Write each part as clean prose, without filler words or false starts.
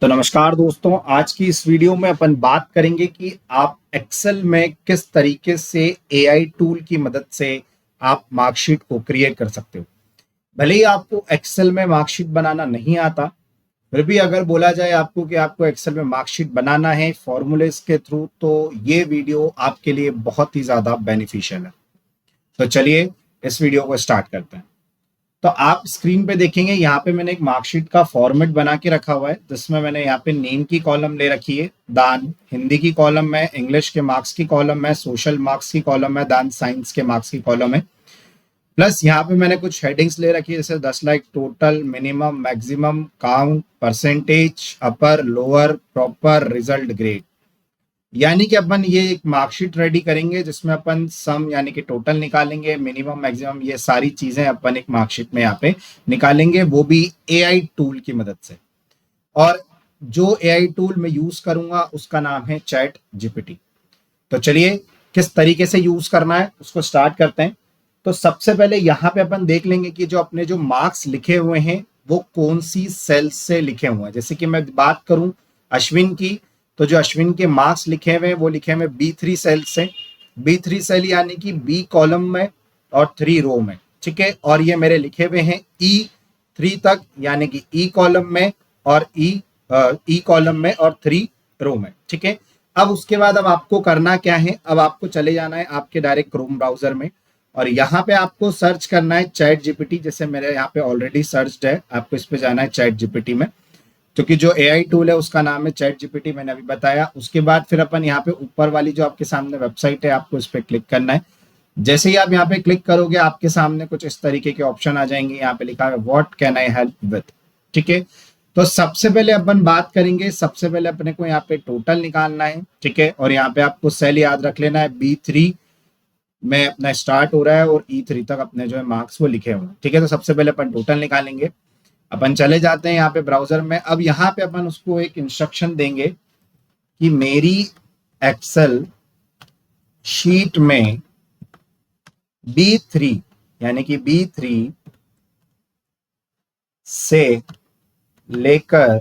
तो नमस्कार दोस्तों, आज की इस वीडियो में अपन बात करेंगे कि आप एक्सेल में किस तरीके से एआई टूल की मदद से आप मार्कशीट को क्रिएट कर सकते हो। भले ही आपको एक्सेल में मार्कशीट बनाना नहीं आता, फिर भी अगर बोला जाए आपको कि आपको एक्सेल में मार्कशीट बनाना है फॉर्मूलेस के थ्रू, तो ये वीडियो आपके लिए बहुत ही ज्यादा बेनिफिशियल है। तो चलिए इस वीडियो को स्टार्ट करते हैं। तो आप स्क्रीन पे देखेंगे, यहाँ पे मैंने एक मार्कशीट का फॉर्मेट बना के रखा हुआ है, जिसमें मैंने यहाँ पे नेम की कॉलम ले रखी है, दान हिंदी की कॉलम है, इंग्लिश के मार्क्स की कॉलम है, सोशल मार्क्स की कॉलम है, दान साइंस के मार्क्स की कॉलम है। प्लस यहाँ पे मैंने कुछ हेडिंग्स ले रखी है, जैसे 10 like, total, minimum, maximum, count, percentage, upper, lower, proper, result, grade. यानी कि अपन ये एक मार्कशीट रेडी करेंगे जिसमें अपन सम यानी कि टोटल निकालेंगे, मिनिमम, मैक्सिमम, ये सारी चीजें अपन एक मार्कशीट में यहाँ पे निकालेंगे, वो भी एआई टूल की मदद से। और जो एआई टूल मैं यूज करूंगा उसका नाम है चैट जीपीटी। तो चलिए किस तरीके से यूज करना है उसको स्टार्ट करते हैं। तो सबसे पहले यहाँ पे अपन देख लेंगे कि जो अपने जो मार्क्स लिखे हुए हैं वो कौन सी सेल्स से लिखे हुए हैं। जैसे कि मैं बात करूं अश्विन की, तो जो अश्विन के मार्क्स लिखे हुए हैं वो लिखे हुए B3 सेल से। B3 सेल यानी कि बी कॉलम में और 3 रो में, ठीक है। और ये मेरे लिखे हुए हैं E3 तक, यानी कि ई कॉलम में और ई कॉलम में और 3 रो में, ठीक है। अब उसके बाद अब आपको करना क्या है, अब आपको चले जाना है आपके डायरेक्ट क्रोम ब्राउजर में और यहाँ पे आपको सर्च करना है चैट जीपीटी। जैसे मेरे यहाँ पे ऑलरेडी सर्च्ड है, आपको इस पे जाना है चैट जीपीटी में, क्योंकि जो एआई टूल है उसका नाम है चैट जीपीटी, मैंने अभी बताया। उसके बाद फिर अपन यहाँ पे ऊपर वाली जो आपके सामने वेबसाइट है आपको इस पे क्लिक करना है। जैसे ही आप यहाँ पे क्लिक करोगे आपके सामने कुछ इस तरीके के ऑप्शन आ जाएंगे। यहाँ पे लिखा है what can I help with, ठीक है। तो सबसे पहले अपन बात करेंगे, सबसे पहले अपने को यहाँ पे टोटल निकालना है, ठीक है। और यहाँ पे आपको सेल याद रख लेना है, B3 में अपना स्टार्ट हो रहा है और E3 तक अपने जो है मार्क्स वो लिखे हुए हैं, ठीक है। तो सबसे पहले अपन टोटल निकालेंगे। अपन चले जाते हैं यहाँ पे ब्राउजर में। अब यहाँ पे अपन उसको एक इंस्ट्रक्शन देंगे कि मेरी एक्सेल शीट में B3 यानी कि B3 से लेकर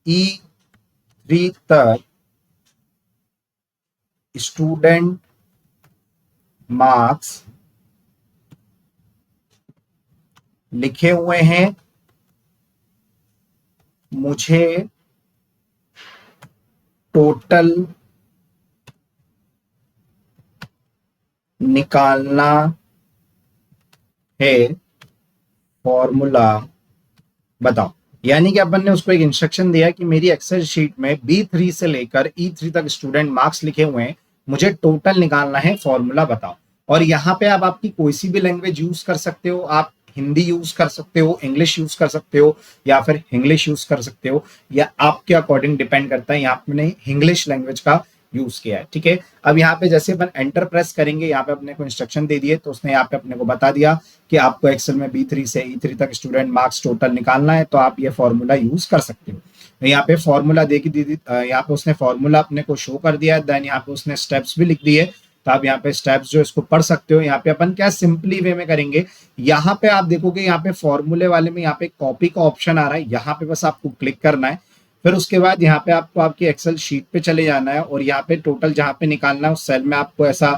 E3 तक स्टूडेंट मार्क्स लिखे हुए हैं, मुझे टोटल निकालना है, फॉर्मूला बताओ। यानी कि अपन ने उसको एक इंस्ट्रक्शन दिया कि मेरी एक्सेल शीट में B3 से लेकर E3 तक स्टूडेंट मार्क्स लिखे हुए हैं, मुझे टोटल निकालना है, फॉर्मूला बताओ। और यहाँ पे आप आपकी कोई सी भी लैंग्वेज यूज कर सकते हो, आप हिंदी यूज कर सकते हो, इंग्लिश यूज कर सकते हो या फिर इंग्लिश यूज कर सकते हो, या आपके अकॉर्डिंग डिपेंड करता है। यहाँ पे मैंने इंग्लिश लैंग्वेज का यूज किया है, ठीक है। अब यहाँ पे जैसे अपन एंटर प्रेस करेंगे, यहाँ पे अपने को इंस्ट्रक्शन दे दिए, तो उसने यहाँ पे अपने को बता दिया कि आपको एक्सेल में B3 से E3 तक स्टूडेंट मार्क्स टोटल निकालना है, तो आप ये फॉर्मूला यूज कर सकते हो। यहाँ पे फॉर्मूला देखी दीदी, यहाँ पे उसने फॉर्मूला अपने को शो कर दिया है, देन यहाँ पे उसने स्टेप्स भी लिख दिए, तो आप यहाँ पे स्टेप्स जो इसको पढ़ सकते हो। यहाँ पे अपन क्या सिंपली वे में करेंगे, यहाँ पे आप देखोगे यहाँ पे फॉर्मूले वाले में यहाँ पे कॉपी का ऑप्शन आ रहा है, यहाँ पे बस आपको क्लिक करना है। फिर उसके बाद यहाँ पे आपको आपकी एक्सेल शीट पे चले जाना है और यहाँ पे टोटल जहाँ पे निकालना है उस सेल में आपको ऐसा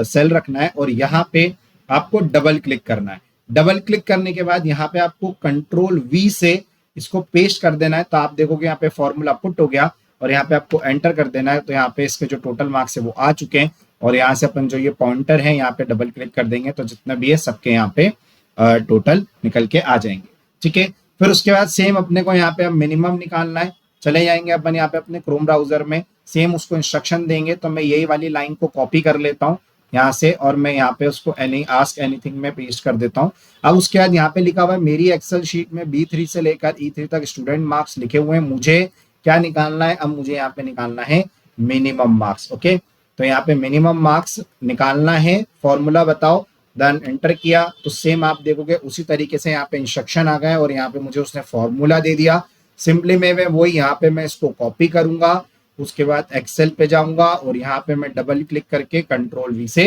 सेल रखना है और यहाँ पे आपको डबल क्लिक करना है। डबल क्लिक करने के बाद यहाँ पे आपको कंट्रोल V से इसको पेस्ट कर देना है, तो आप देखोगे यहाँ पे फॉर्मूला पुट हो गया और यहाँ पे आपको एंटर कर देना है। तो यहाँ पे इसके जो टोटल मार्क्स है वो आ चुके हैं और यहाँ से अपन जो ये पॉइंटर है यहाँ पे डबल क्लिक कर देंगे तो जितना भी है सबके यहाँ पे टोटल निकल के आ जाएंगे, ठीक है। फिर उसके बाद सेम अपने को यहाँ पे अब मिनिमम निकालना है। चले जाएंगे अपन यहाँ पे अपने क्रोम ब्राउजर में, सेम उसको इंस्ट्रक्शन देंगे। तो मैं यही वाली लाइन को कॉपी कर लेता हूँ यहाँ से और मैं यहाँ पे उसको आस्क एनीथिंग में पेस्ट कर देता हूँ। अब उसके बाद यहाँ पे लिखा हुआ है मेरी एक्सेल शीट में B3 से लेकर E3 तक स्टूडेंट मार्क्स लिखे हुए हैं, मुझे क्या निकालना है, अब मुझे यहाँ पे निकालना है मिनिमम मार्क्स, ओके। तो यहाँ पे मिनिमम मार्क्स निकालना है, फॉर्मूला बताओ, देन एंटर किया तो सेम आप देखोगे उसी तरीके से यहाँ पे इंस्ट्रक्शन आ गए और यहाँ पे मुझे उसने फॉर्मूला दे दिया। सिंपली मैं वही यहाँ पे मैं इसको कॉपी करूंगा, उसके बाद एक्सेल पे जाऊंगा और यहाँ पे मैं डबल क्लिक करके कंट्रोल V से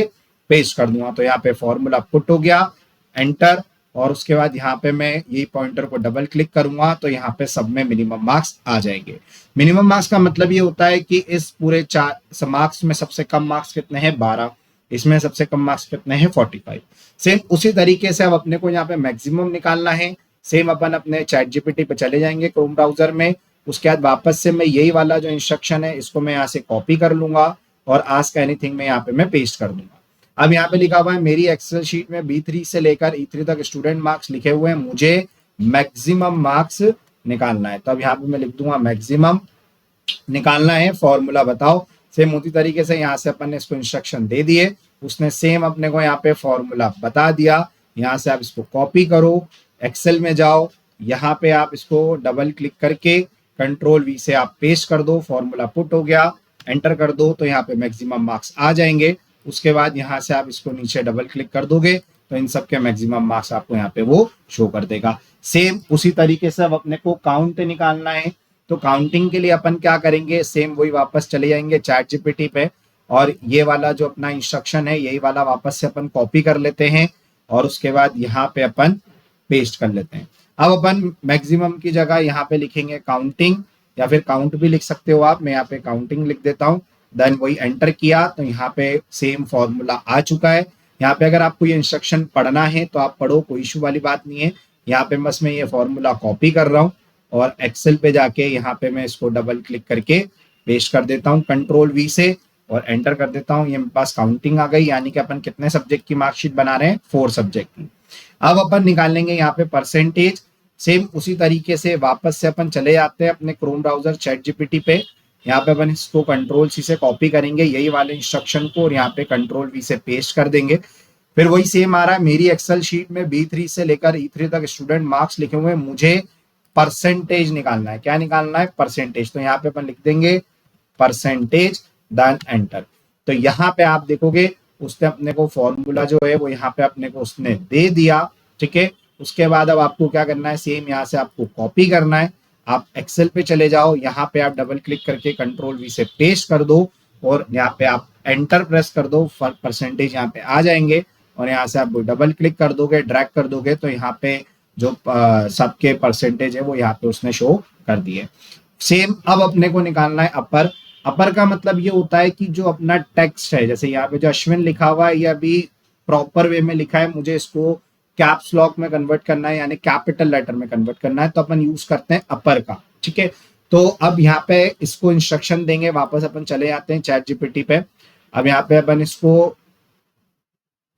पेस्ट कर दूंगा। तो यहाँ पे फॉर्मूला पुट हो गया, एंटर, और उसके बाद यहाँ पे मैं यही पॉइंटर को डबल क्लिक करूंगा तो यहाँ पे सब में मिनिमम मार्क्स आ जाएंगे। मिनिमम मार्क्स का मतलब ये होता है कि इस पूरे चार मार्क्स में सबसे कम मार्क्स कितने हैं, 12। इसमें सबसे कम मार्क्स कितने हैं, 45। सेम उसी तरीके से अब अपने को यहाँ पे मैक्सिमम निकालना है। सेम अपन अपने चैट जीपीटी पे चले जाएंगे क्रोम ब्राउजर में। उसके बाद वापस से मैं यही वाला जो इंस्ट्रक्शन है इसको मैं यहाँ से कॉपी कर लूंगा और आस्क एनीथिंग में यहाँ पे मैं पेस्ट कर दूंगा। अब यहाँ पे लिखा हुआ है मेरी एक्सेल शीट में B3 से लेकर E3 तक स्टूडेंट मार्क्स लिखे हुए हैं, मुझे मैक्सिमम मार्क्स निकालना है। तो अब यहाँ पे मैं लिख दूंगा मैक्सिमम निकालना है, फॉर्मूला बताओ। सेम उसी तरीके से यहाँ से अपन ने इसको इंस्ट्रक्शन दे दिए, उसने सेम अपने को यहाँ पे फॉर्मूला बता दिया। यहाँ से आप इसको कॉपी करो, एक्सेल में जाओ, यहाँ पे आप इसको डबल क्लिक करके Ctrl+V से आप पेस्ट कर दो, फॉर्मूला पुट हो गया, एंटर कर दो तो यहाँ पे मैक्सिमम मार्क्स आ जाएंगे। उसके बाद यहाँ से आप इसको नीचे डबल क्लिक कर दोगे तो इन सब के मैक्सिमम मार्क्स आपको यहाँ पे वो शो कर देगा। सेम उसी तरीके से अब अपने को काउंट निकालना है, तो काउंटिंग के लिए अपन क्या करेंगे, सेम वही वापस चले जाएंगे चैट जीपीटी पे और ये वाला जो अपना इंस्ट्रक्शन है यही वाला वापस से अपन कॉपी कर लेते हैं और उसके बाद यहाँ पे अपन पेस्ट कर लेते हैं। अब अपन मैक्सिमम की जगह यहाँ पे लिखेंगे काउंटिंग या फिर काउंट भी लिख सकते हो आप, मैं यहाँ पे काउंटिंग लिख देता हूँ। देन वही एंटर किया तो यहाँ पे सेम फॉर्मूला आ चुका है। यहाँ पे अगर आपको ये इंस्ट्रक्शन पढ़ना है तो आप पढ़ो, कोई इशू वाली बात नहीं है। यहाँ पे बस मैं ये फॉर्मूला कॉपी कर रहा हूँ और एक्सेल पे जाके यहाँ पे मैं इसको डबल क्लिक करके पेस्ट कर देता हूँ Ctrl+V से और एंटर कर देता हूँ। ये मेरे पास काउंटिंग आ गई, यानी कि अपन कितने सब्जेक्ट की मार्कशीट बना रहे हैं, 4 सब्जेक्ट की। अब अपन निकालेंगे यहाँ पे परसेंटेज। सेम उसी तरीके से वापस से अपन चले जाते हैं अपने क्रोम ब्राउजर चैट जीपीटी पे। यहाँ पे अपन इसको Ctrl+C से कॉपी करेंगे यही वाले इंस्ट्रक्शन को और यहाँ पे Ctrl+V से पेस्ट कर देंगे। फिर वही सेम आ रहा है, मेरी एक्सेल शीट में B3 से लेकर E3 तक स्टूडेंट मार्क्स लिखे हुए हैं, मुझे परसेंटेज निकालना है। क्या निकालना है, परसेंटेज। तो यहाँ पे अपन लिख देंगे परसेंटेज, देन एंटर। तो यहाँ पे आप देखोगे उसने अपने को फॉर्मूला जो है वो यहाँ पे अपने को उसने दे दिया, ठीक है। उसके बाद अब आपको क्या करना है, सेम यहाँ से आपको कॉपी करना है। आप एक्सेल पे चले जाओ, यहाँ पे आप डबल क्लिक करके Ctrl+V से पेस्ट कर दो और यहाँ पे आप एंटर प्रेस कर दो, परसेंटेज यहाँ पे आ जाएंगे और यहाँ से आप डबल क्लिक कर दोगे, ड्रैग कर दोगे तो यहाँ पे जो सबके परसेंटेज है वो यहाँ पे उसने शो कर दिए। सेम अब अपने को निकालना है अपर। अपर का मतलब ये होता है कि जो अपना टेक्स्ट है, जैसे यहाँ पे जो अश्विन लिखा हुआ है ये अभी प्रॉपर वे में लिखा है, मुझे इसको कैप्स लॉक में कन्वर्ट करना है यानी कैपिटल लेटर में कन्वर्ट करना है, तो अपन यूज करते हैं अपर का, ठीक है। तो अब यहाँ पे इसको इंस्ट्रक्शन देंगे, वापस अपन चले जाते हैं चैट जीपीटी पे। अब यहाँ पे अपन इसको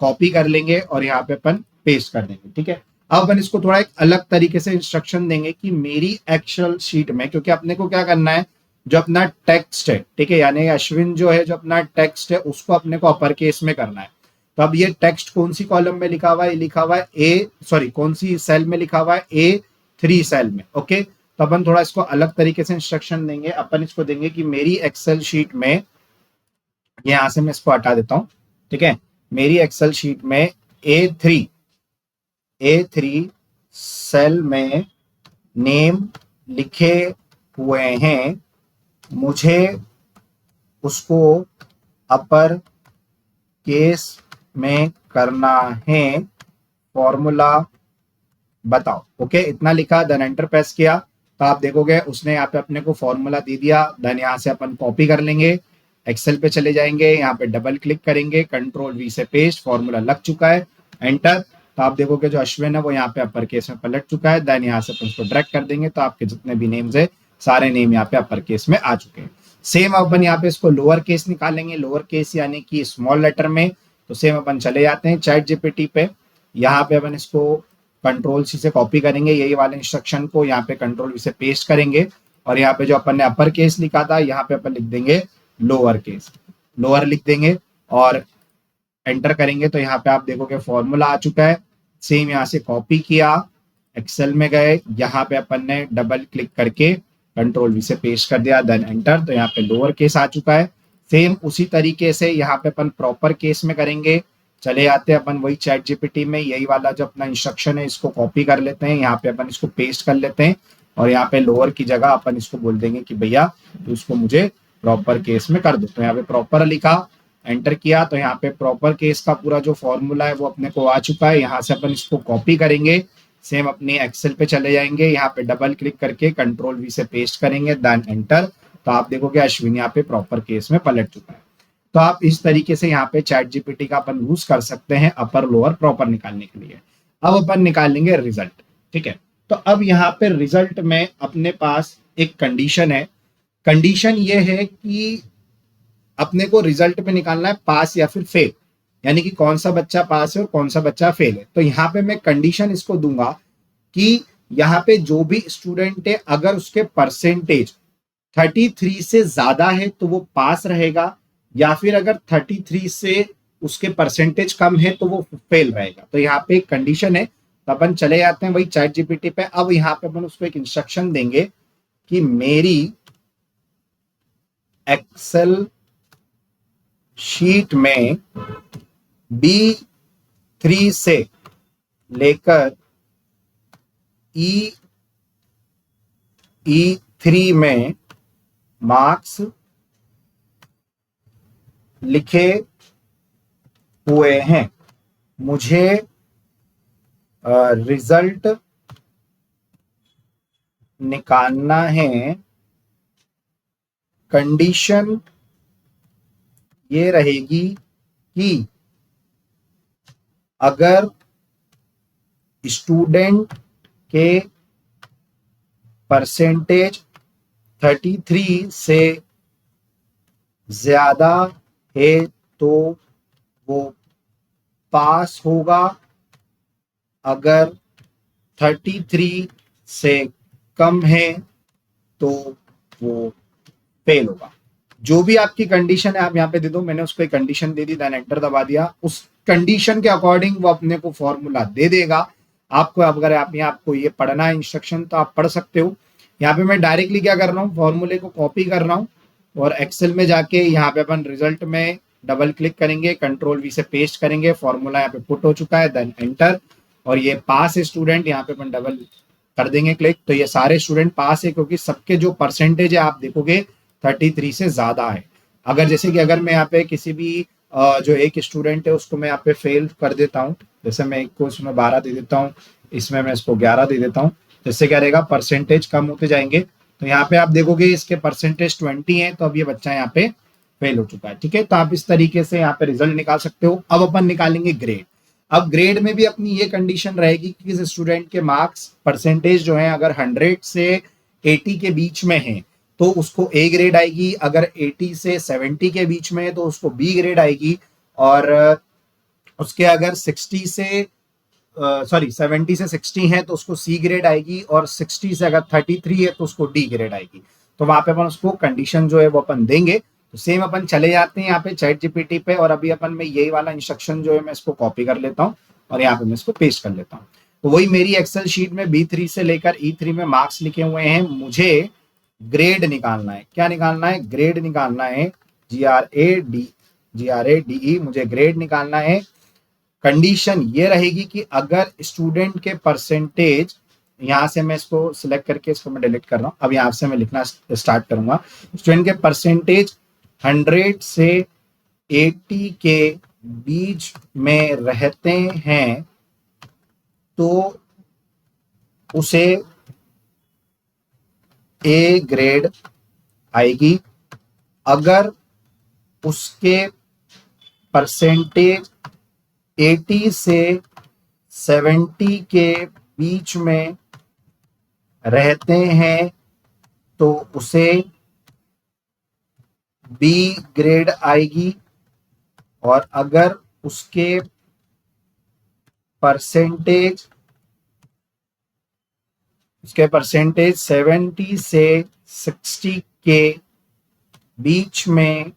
कॉपी कर लेंगे और यहाँ पे अपन पेस्ट कर देंगे, ठीक है। अब अपन इसको थोड़ा एक अलग तरीके से इंस्ट्रक्शन देंगे कि मेरी एक्सेल शीट में, क्योंकि अपने को क्या करना है, जो अपना टेक्स्ट है, ठीक है, यानी अश्विन जो है जो अपना टेक्स्ट है उसको अपने को अपर केस में करना है। तो अब ये टेक्स्ट कौन सी कॉलम में लिखा हुआ है, लिखा हुआ है कौन सी सेल में लिखा हुआ है, A3 सेल में, ओके। तो अपन थोड़ा इसको अलग तरीके से इंस्ट्रक्शन देंगे। अपन इसको देंगे कि मेरी एक्सेल शीट में, यहां से मैं इसको हटा देता हूं, ठीक है, मेरी एक्सेल शीट में A3 सेल में नेम लिखे हुए हैं, मुझे उसको अपर केस में करना है, फॉर्मूला बताओ, ओके। इतना लिखा, देन एंटर प्रेस किया तो आप देखोगे उसने यहाँ पे अपने को फॉर्मूला दे दिया। देन यहाँ से अपन कॉपी कर लेंगे, एक्सेल पे चले जाएंगे, यहाँ पे डबल क्लिक करेंगे, Ctrl+V से पेस्ट, फॉर्मूला लग चुका है, एंटर। तो आप देखोगे जो अश्विन है वो यहाँ पे अपर केस में पलट चुका है। देन यहाँ से अपन उसको ड्रैग कर देंगे तो आपके जितने भी नेम्स है सारे नेम यहाँ पे अपर केस में आ चुके हैं। सेम अपन यहाँ पे इसको लोअर केस निकालेंगे, लोअर केस यानी कि स्मॉल लेटर में। तो सेम अपन चले जाते हैं चैट जीपीटी पे, यहाँ पे अपन इसको Ctrl+C से कॉपी करेंगे यही वाले इंस्ट्रक्शन को, यहाँ पे Ctrl+V से पेस्ट करेंगे और यहाँ पे जो अपन ने अपर केस लिखा था यहाँ पे अपन लिख देंगे लोअर केस, लोअर लिख देंगे और एंटर करेंगे तो यहाँ पे आप देखोगे फॉर्मूला आ चुका है। सेम यहाँ से कॉपी किया, एक्सेल में गए, यहाँ पे अपन ने डबल क्लिक करके Ctrl+V से पेस्ट कर दिया, देन एंटर। तो यहाँ पे लोअर केस आ चुका है। सेम उसी तरीके से यहाँ पे अपन प्रॉपर केस में करेंगे, चले जाते हैं अपन वही चैट जीपीटी में, यही वाला जो अपना इंस्ट्रक्शन है इसको कॉपी कर लेते हैं, यहाँ पे अपन इसको पेस्ट कर लेते हैं और यहाँ पे लोअर की जगह अपन इसको बोल देंगे कि भैया तो इसको मुझे प्रॉपर केस में कर दो। तो यहाँ पे प्रॉपर लिखा, एंटर किया तो यहाँ पे प्रॉपर केस का पूरा जो फॉर्मूला है वो अपने को आ चुका है। यहाँ से अपन इसको कॉपी करेंगे, सेम अपने एक्सेल पे चले जाएंगे, यहाँ पे डबल क्लिक करके कंट्रोल वी से पेस्ट करेंगे, देन एंटर। तो आप देखोगे अश्विन यहाँ पे प्रॉपर केस में पलट चुका है। तो आप इस तरीके से यहाँ पे चैट जीपीटी का अपन यूज कर सकते हैं अपर लोअर प्रॉपर निकालने के लिए। अब अपन निकालेंगे रिजल्ट, ठीक है। तो अब यहाँ पे रिजल्ट में अपने पास एक कंडीशन है। कंडीशन ये है कि अपने को रिजल्ट में निकालना है पास या फिर फेल, यानी कि कौन सा बच्चा पास है और कौन सा बच्चा फेल है। तो यहाँ पे मैं कंडीशन इसको दूंगा कि यहाँ पे जो भी स्टूडेंट है अगर उसके परसेंटेज 33 से ज्यादा है तो वो पास रहेगा, या फिर अगर 33 से उसके परसेंटेज कम है तो वो फेल रहेगा। तो यहाँ पे एक कंडीशन है। तो अपन चले जाते हैं वही चैट जीपीटी पे। अब यहाँ पे अपन उसको एक इंस्ट्रक्शन देंगे कि मेरी एक्सेल शीट में B3 से लेकर E3 में मार्क्स लिखे हुए हैं, मुझे रिजल्ट निकालना है। कंडीशन ये रहेगी कि अगर स्टूडेंट के परसेंटेज 33 से ज्यादा है तो वो पास होगा, अगर 33 से कम है तो वो फेल होगा। जो भी आपकी कंडीशन है आप यहाँ पे दे दो। मैंने उसको एक कंडीशन दे दी, देन एंटर दबा दिया। उस कंडीशन के अकॉर्डिंग वो अपने को फॉर्मूला दे देगा आपको। अगर आप यहाँ आपको ये पढ़ना है इंस्ट्रक्शन तो आप पढ़ सकते हो। यहाँ पे मैं डायरेक्टली क्या कर रहा हूँ, फॉर्मूले को कॉपी कर रहा हूँ और एक्सेल में जाके यहाँ पे अपन रिजल्ट में डबल क्लिक करेंगे, कंट्रोल वी से पेस्ट करेंगे, फॉर्मूला यहाँ पे पुट हो चुका है, देन एंटर। और ये पास है स्टूडेंट, यहाँ पे अपन डबल कर देंगे क्लिक। तो ये सारे स्टूडेंट पास है क्योंकि सबके जो परसेंटेज है आप देखोगे 33 से ज्यादा है। अगर जैसे कि अगर मैं यहाँ पे किसी भी जो एक स्टूडेंट है उसको मैं यहाँ पे फेल कर देता हूँ, जैसे मैं एक को इसमें 12 दे देता हूँ, इसमें मैं इसको 11 दे देता हूँ, जिससे क्या रहेगा परसेंटेज कम होते जाएंगे। तो यहाँ पे आप देखोगे इसके परसेंटेज 20 है, तो अब ये बच्चा यहाँ पे फेल हो चुका है, ठीक है। तो आप इस तरीके से यहाँ पे रिजल्ट निकाल सकते हो। अब अपन निकालेंगे ग्रेड। अब ग्रेड में भी अपनी ये कंडीशन रहेगी कि किस स्टूडेंट के मार्क्स परसेंटेज जो है अगर 100 से 80 के बीच में है तो उसको ए ग्रेड आएगी, अगर 80 से 70 के बीच में है तो उसको बी ग्रेड आएगी, और उसके अगर 70 से 60 है तो उसको सी ग्रेड आएगी, और 60 से अगर 33 है तो उसको डी ग्रेड आएगी। तो वहां पे अपन उसको कंडीशन जो है वो अपन देंगे। तो सेम अपन चले जाते हैं यहाँ पे चैट जीपीटी पे, और अभी अपन में यही वाला इंस्ट्रक्शन जो है मैं इसको कॉपी कर लेता हूँ और यहाँ पे मैं इसको पेस्ट कर लेता हूँ। तो वही मेरी एक्सेल शीट में B3 से लेकर E3 में मार्क्स लिखे हुए हैं, मुझे ग्रेड निकालना है। क्या निकालना है? ग्रेड निकालना है। GRADE मुझे ग्रेड निकालना है। कंडीशन ये रहेगी कि अगर स्टूडेंट के परसेंटेज, यहां से मैं इसको सिलेक्ट करके इसको मैं डिलीट कर रहा हूं, अब यहां से मैं लिखना स्टार्ट करूंगा। स्टूडेंट के परसेंटेज 100 से 80 के बीच में रहते हैं तो उसे ए ग्रेड आएगी, अगर उसके परसेंटेज 80 से 70 के बीच में रहते हैं तो उसे बी ग्रेड आएगी, और अगर उसके परसेंटेज 70 से 60 के बीच में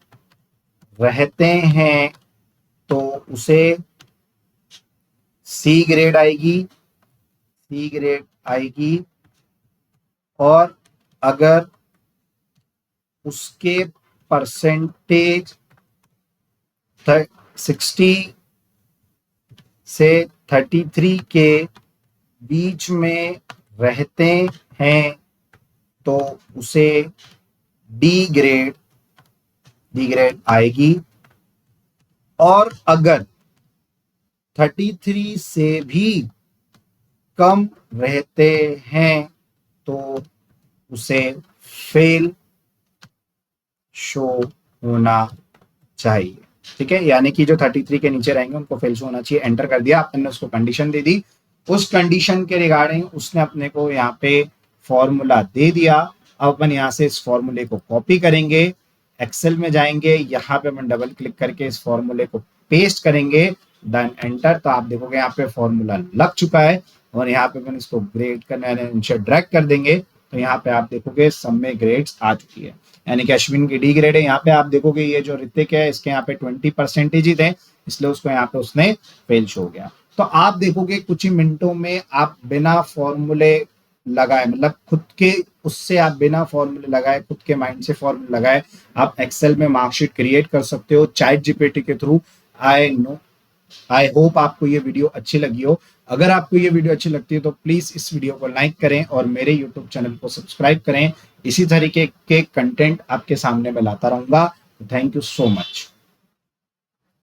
रहते हैं तो उसे सी ग्रेड आएगी, और अगर उसके परसेंटेज 60 से 33 के बीच में रहते हैं तो उसे डी ग्रेड आएगी, और अगर 33 से भी कम रहते हैं तो उसे फेल शो होना चाहिए। ठीक है, यानी कि जो 33 के नीचे रहेंगे उनको फेल शो होना चाहिए। एंटर कर दिया, आपने उसको कंडीशन दे दी, उस कंडीशन के रिगार्डिंग उसने अपने को यहाँ पे फॉर्मूला दे दिया। अब अपन यहाँ से इस फॉर्मूले को कॉपी करेंगे, एक्सेल में जाएंगे, यहाँ पे अपन डबल क्लिक करके इस फॉर्मूले को पेस्ट करेंगे, देन एंटर। तो आप देखोगे यहाँ पे फॉर्मूला लग चुका है और यहाँ पे अपन इसको ग्रेड करने नीचे ड्रैग कर देंगे तो यहाँ पे आप देखोगे सब में ग्रेड्स आ चुकी है, यानी कि अश्विन की डी ग्रेड है। यहाँ पे आप देखोगे ये जो ऋतिक है इसके यहाँ पे 20% ही थे, इसलिए उसको यहाँ पे उसने फेल शो हो गया। तो आप देखोगे कुछ ही मिनटों में आप बिना फॉर्मूले लगाए, मतलब खुद के उससे आप बिना फॉर्मूले लगाए, खुद के माइंड से फॉर्मूले लगाए, आप एक्सेल में मार्कशीट क्रिएट कर सकते हो चैट जीपीटी के थ्रू। आई होप आपको ये वीडियो अच्छी लगी हो। अगर आपको ये वीडियो अच्छी लगती है तो प्लीज इस वीडियो को लाइक करें और मेरे यूट्यूब चैनल को सब्सक्राइब करें। इसी तरीके के कंटेंट आपके सामने मैं लाता रहूंगा। Thank you so much.